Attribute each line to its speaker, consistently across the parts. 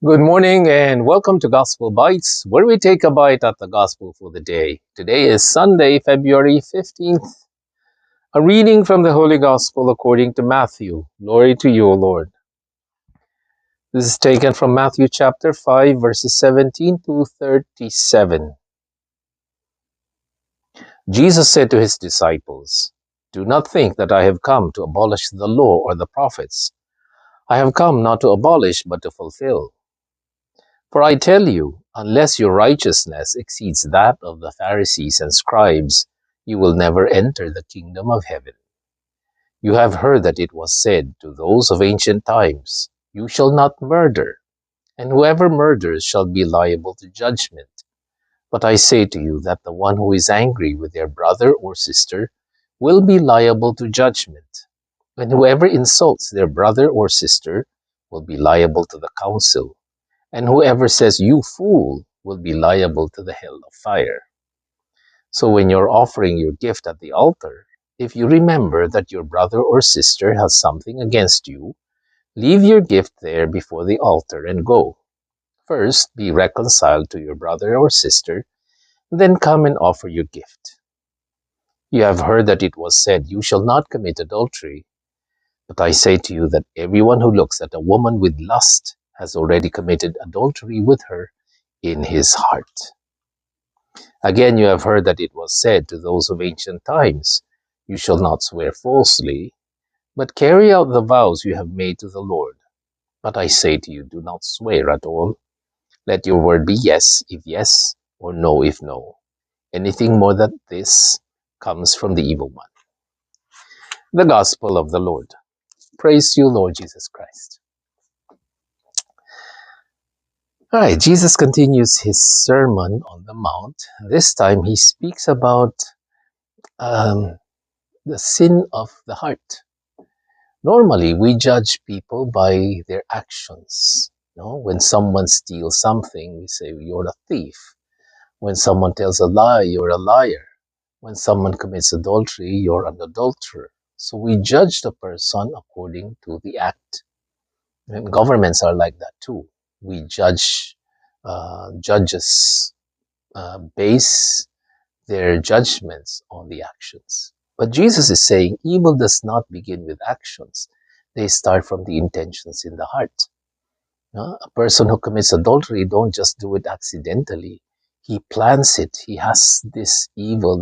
Speaker 1: Good morning and welcome to Gospel Bytes, where we take a bite at the Gospel for the day. Today is Sunday, February 15th. A reading from the Holy Gospel according to Matthew. Glory to you, O Lord. This is taken from Matthew chapter 5, verses 17 to 37. Jesus said to his disciples, "Do not think that I have come to abolish the law or the prophets. I have come not to abolish, but to fulfill. For I tell you, unless your righteousness exceeds that of the Pharisees and scribes, you will never enter the kingdom of heaven. You have heard that it was said to those of ancient times, 'You shall not murder, and whoever murders shall be liable to judgment.' But I say to you that the one who is angry with their brother or sister will be liable to judgment, and whoever insults their brother or sister will be liable to the council. And whoever says, 'You fool,' will be liable to the hell of fire. So when you're offering your gift at the altar, if you remember that your brother or sister has something against you, leave your gift there before the altar and go. First, be reconciled to your brother or sister, then come and offer your gift. You have heard that it was said, 'You shall not commit adultery.' But I say to you that everyone who looks at a woman with lust has already committed adultery with her in his heart. Again, you have heard that it was said to those of ancient times, 'You shall not swear falsely, but carry out the vows you have made to the Lord.' But I say to you, do not swear at all. Let your word be yes if yes, or no if no. Anything more than this comes from the evil one." The Gospel of the Lord. Praise you, Lord Jesus Christ. All right, Jesus continues his Sermon on the Mount. This time he speaks about the sin of the heart. Normally, we judge people by their actions. When someone steals something, we say, "You're a thief." When someone tells a lie, "You're a liar." When someone commits adultery, "You're an adulterer." So we judge the person according to the act. And governments are like that too. We judges base their judgments on the actions. But Jesus is saying evil does not begin with actions. They start from the intentions in the heart. A person who commits adultery don't just do it accidentally. He plans it. He has this evil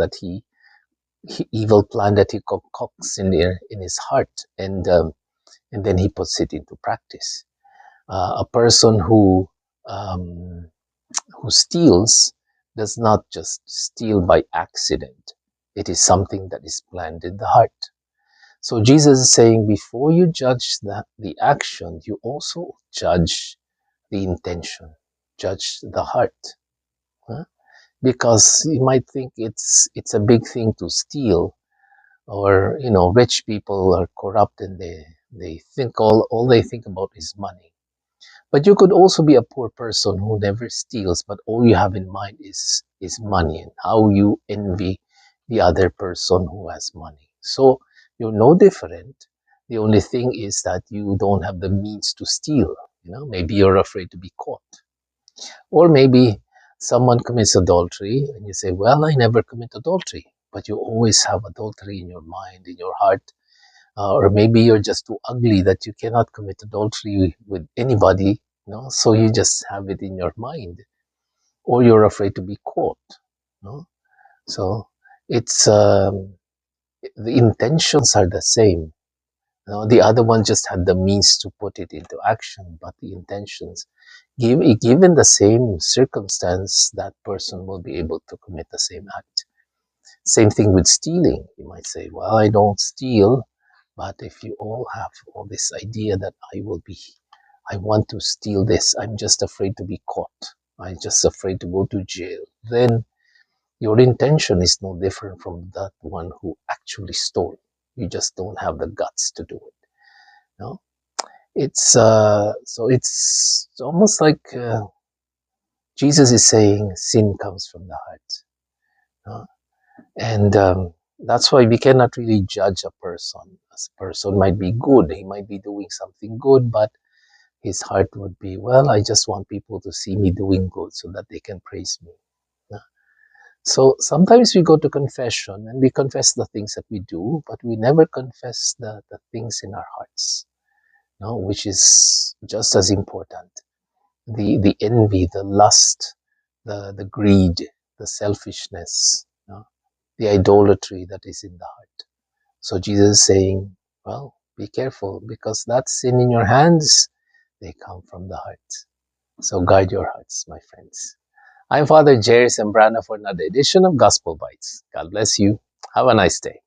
Speaker 1: plan that he concocts in his heart, and then he puts it into practice. A person who steals does not just steal by accident. It is something that is planned in the heart. So Jesus is saying, before you judge the action, you also judge the intention, judge the heart. Huh? Because you might think it's a big thing to steal, or rich people are corrupt and they think all they think about is money. But you could also be a poor person who never steals, but all you have in mind is money and how you envy the other person who has money. So you're no different. The only thing is that you don't have the means to steal. Maybe you're afraid to be caught. Or maybe someone commits adultery and you say, "Well, I never commit adultery." But you always have adultery in your mind, in your heart. Or maybe you're just too ugly that you cannot commit adultery with anybody, so you just have it in your mind. Or you're afraid to be caught. So it's the intentions are the same. The other one just had the means to put it into action, but the intentions, given the same circumstance, that person will be able to commit the same act. Same thing with stealing. You might say, "Well, I don't steal." But if you all have all this idea that I want to steal this, I'm just afraid to be caught, I'm just afraid to go to jail, then your intention is no different from that one who actually stole. You just don't have the guts to do it. It's almost like Jesus is saying sin comes from the heart. And that's why we cannot really judge a person. A person might be good, he might be doing something good, but His heart would be, well, I just want people to see me doing good so that they can praise me. So sometimes we go to confession and we confess the things that we do, but we never confess the things in our hearts, which is just as important. The envy, the lust, the greed, the selfishness, the idolatry that is in the heart. So Jesus is saying, well, be careful, because that sin in your hands, they come from the heart. So guide your hearts, my friends. I'm Father Jerry Sembrana for another edition of Gospel Bites. God bless you. Have a nice day.